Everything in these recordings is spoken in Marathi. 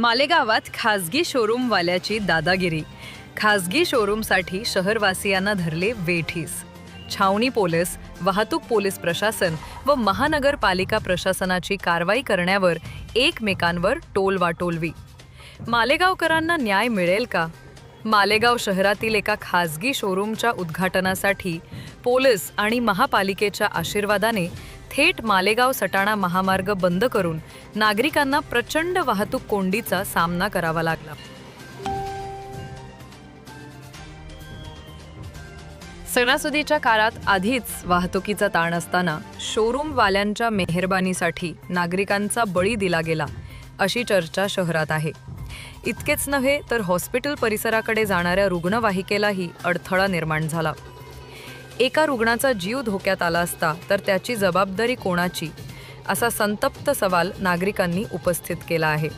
मालेगावात खासगी शोरूमवाल्याची दादागिरी। खासगी शोरूमसाठी शहरवासियांना धरले वेठीस। छावणी पोलीस, वाहतूक पोलीस प्रशासन व महानगरपालिका प्रशासनाची कारवाई करण्यावर एकमेकांवर टोलवाटोलवी। मालेगावकरांना न्याय मिळेल का? मालेगाव शहरातील एका खासगी शोरूमच्या उद्घाटनासाठी पोलीस आणि महापालिकेच्या आशीर्वादाने थेट मालेगाव सटाणा महामार्ग बंद करून नागरिकांना प्रचंड वाहतूक कोंडीचा सामना करावा लागला। सणासुदीच्या काळात आधीच वाहतुकीचा ताण असताना शोरूमवाल्यांच्या मेहरबानीसाठी नागरिकांचा बळी दिला गेला अशी चर्चा शहरात आहे। इतकेच नव्हे तर हॉस्पिटल परिसराकडे जाणाऱ्या रुग्णवाहिकेलाही अडथळा निर्माण झाला। एका रुग्णाचा जीव धोक्यात आला असता तर त्याची जबाबदारी कोणाची असा संतप्त सवाल नागरिकांनी उपस्थित केला आहे।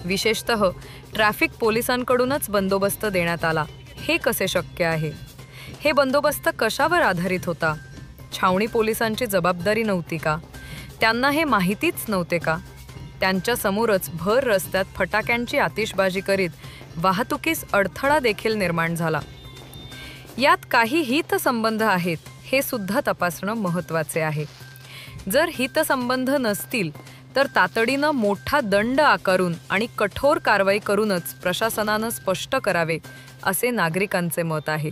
विशेषतः ट्रॅफिक पोलिसांकडूनच बंदोबस्त देण्यात आला, हे कसे शक्य आहे? हे बंदोबस्त कशावर आधारित होता? छावणी पोलिसांची जबाबदारी नव्हती का? त्यांना हे माहितीच नव्हते का? त्यांच्या समोरच भर रस्त्यात फटाक्यांची आतिषबाजी करीत वाहतुकीस अडथळा देखील निर्माण झाला। यात काही हितसंबंध आहेत हे सुद्धा तपासणं महत्त्वाचे आहे। जर हितसंबंध नसतील तर तातडीनं मोठा दंड आकारून आणि कठोर कारवाई करूनच प्रशासनानं स्पष्ट करावे असे नागरिकांचे मत आहे।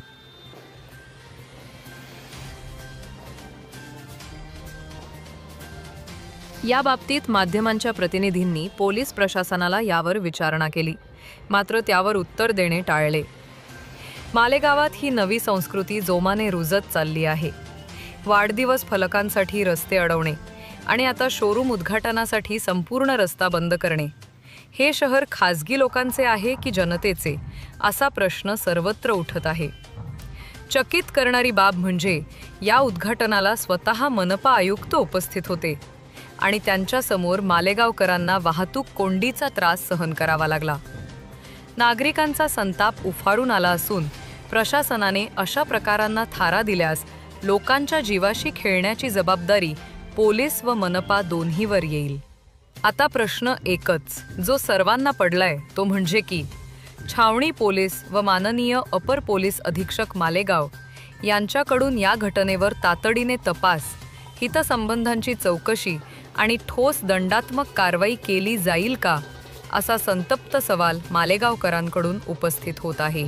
या बाबतीत माध्यमांच्या प्रतिनिधींनी पोलीस प्रशासनाला यावर विचारणा केली, मात्र त्यावर उत्तर देणे टाळले। मालेगावात ही नवी संस्कृती जोमाने रुजत चालली आहे। वाढदिवस फलकांसाठी रस्ते अडवणे आणि आता शोरूम उद्घाटनासाठी संपूर्ण रस्ता बंद करणे, हे शहर खासगी लोकांचे आहे की जनतेचे असा प्रश्न सर्वत्र उठत आहे। चकित करणारी बाब म्हणजे या उद्घाटनाला स्वतः मनपा आयुक्त उपस्थित होते आणि त्यांच्या समोर मालेगावकरांना वाहतूक कोंडीचा त्रास सहन करावा लागला। नागरिकांचा संताप उफाळून आला असून प्रशासनाने अशा प्रकारांना थारा दिल्यास लोकांच्या जीवाशी खेळण्याची जबाबदारी पोलीस व मनपा दोन्हीवर येईल। आता प्रश्न एकच जो सर्वांना पडलाय तो म्हणजे की छावणी पोलीस व माननीय अपर पोलीस अधीक्षक मालेगाव यांच्याकडून या घटनेवर तातडीने तपास, हितसंबंधांची चौकशी आणि ठोस दंडात्मक कारवाई केली जाईल का असा संतप्त सवाल मालेगावकरांकडून उपस्थित होत आहे।